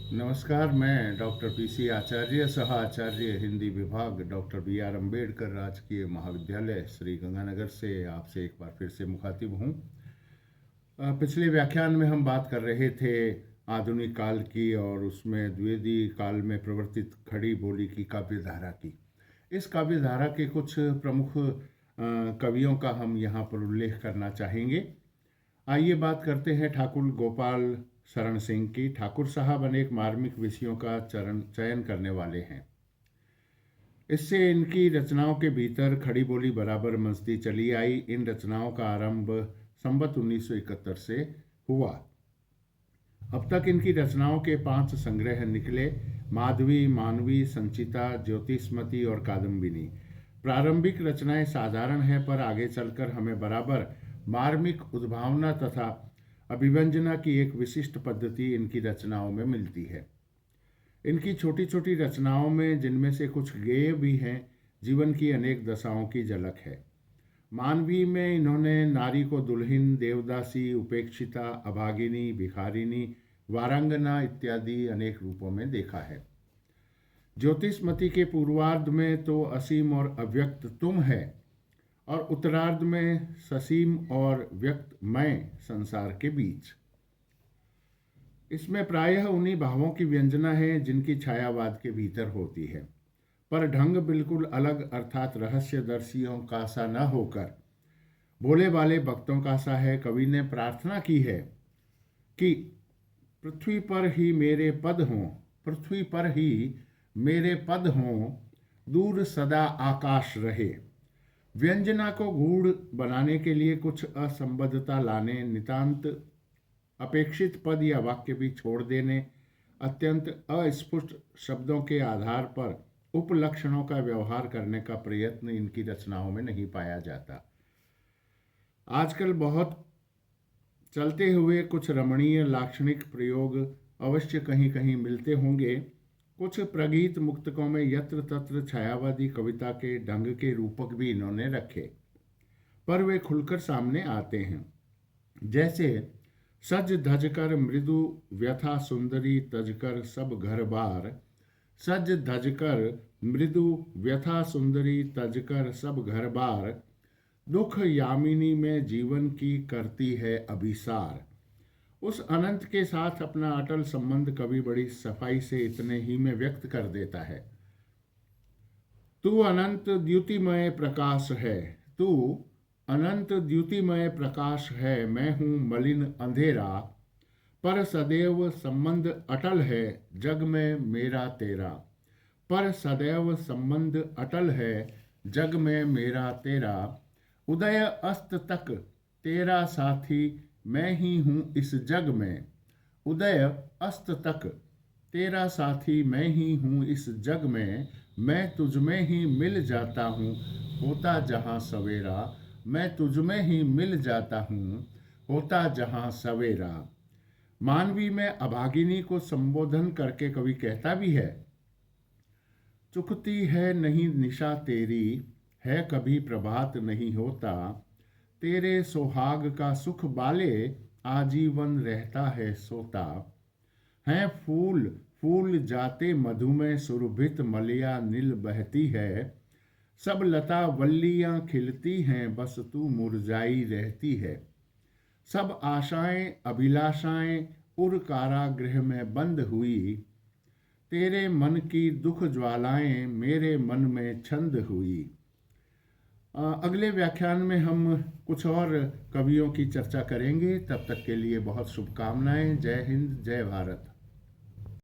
नमस्कार। मैं doctor PC आचार्य, सह आचार्य हिंदी विभाग, डॉक्टर बी आर अम्बेडकर राजकीय महाविद्यालय श्री गंगानगर से आपसे एक बार फिर से मुखातिब हूँ। पिछले व्याख्यान में हम बात कर रहे थे आधुनिक काल की और उसमें द्विवेदी काल में प्रवर्तित खड़ी बोली की काव्य धारा की। इस काव्य धारा के कुछ प्रमुख कवियों का हम यहाँ पर उल्लेख करना चाहेंगे। आइए बात करते हैं ठाकुर गोपाल शरण सिंह की। ठाकुर साहब अनेक मार्मिक विषयों का चयन करने वाले हैं। इससे इनकी रचनाओं के भीतर खड़ी बोली बराबर मंचती चली आई। इन रचनाओं का आरंभ संवत 1971 से हुआ। अब तक इनकी रचनाओं के 5 संग्रह निकले: माधवी, मानवी, संचिता, ज्योतिष्मती और कादम्बिनी। प्रारंभिक रचनाएं साधारण हैं, पर आगे चलकर हमें बराबर मार्मिक उद्भावना तथा अभिव्यंजना की एक विशिष्ट पद्धति इनकी रचनाओं में मिलती है। इनकी छोटी छोटी रचनाओं में, जिनमें से कुछ गेय भी हैं, जीवन की अनेक दशाओं की झलक है। मानवी में इन्होंने नारी को दुल्हन, देवदासी, उपेक्षिता, अभागिनी, भिखारिनी, वारांगना इत्यादि अनेक रूपों में देखा है। ज्योतिष्मती के पूर्वार्ध में तो असीम और अव्यक्त तुम है, और उत्तरार्ध में ससीम और व्यक्त मैं संसार के बीच। इसमें प्रायः उन्हीं भावों की व्यंजना है जिनकी छायावाद के भीतर होती है, पर ढंग बिल्कुल अलग, अर्थात रहस्यदर्शियों का सा न होकर भोले वाले भक्तों का सा है। कवि ने प्रार्थना की है कि पृथ्वी पर ही मेरे पद हों, पृथ्वी पर ही मेरे पद हों, दूर सदा आकाश रहे। व्यंजना को गूढ़ बनाने के लिए कुछ असंबद्धता लाने, नितांत अपेक्षित पद या वाक्य भी छोड़ देने, अत्यंत अस्पष्ट शब्दों के आधार पर उपलक्षणों का व्यवहार करने का प्रयत्न इनकी रचनाओं में नहीं पाया जाता। आजकल बहुत चलते हुए कुछ रमणीय लाक्षणिक प्रयोग अवश्य कहीं कहीं मिलते होंगे। कुछ प्रगीत मुक्तकों में यत्र तत्र छायावादी कविता के ढंग के रूपक भी इन्होंने रखे, पर वे खुलकर सामने आते हैं। जैसे सज धज कर मृदु व्यथा सुंदरी तजकर सब घर बार, सज धज कर मृदु व्यथा सुंदरी तजकर सब घर बार, दुख यामिनी में जीवन की करती है अभिसार। उस अनंत के साथ अपना अटल संबंध कवि बड़ी सफाई से इतने ही में व्यक्त कर देता है: तू अनंत द्युतिमय प्रकाश है, तू अनंत द्युतिमय प्रकाश है, मैं हूँ मलिन अंधेरा, पर सदैव संबंध अटल है जग में मेरा तेरा, पर सदैव संबंध अटल है जग में मेरा तेरा, उदय अस्त तक तेरा साथी मैं ही हूँ इस जग में, उदय अस्त तक तेरा साथी मैं ही हूँ इस जग में, मैं तुझ में ही मिल जाता हूँ होता जहाँ सवेरा, मैं तुझ में ही मिल जाता हूँ होता जहाँ सवेरा। मानवी में अभागिनी को संबोधन करके कवि कहता भी है: चुकती है नहीं निशा तेरी, है कभी प्रभात नहीं होता, तेरे सोहाग का सुख बाले आजीवन रहता है सोता, हैं फूल फूल जाते मधु में सुरभित मलिया नील बहती है, सब लता वल्लियां खिलती हैं बस तू मुरझाई रहती है, सब आशाएं अभिलाषाएं उर कारागृह में बंद हुई, तेरे मन की दुख ज्वालाएं मेरे मन में छंद हुई। अगले व्याख्यान में हम कुछ और कवियों की चर्चा करेंगे। तब तक के लिए बहुत शुभकामनाएं। जय हिंद, जय भारत।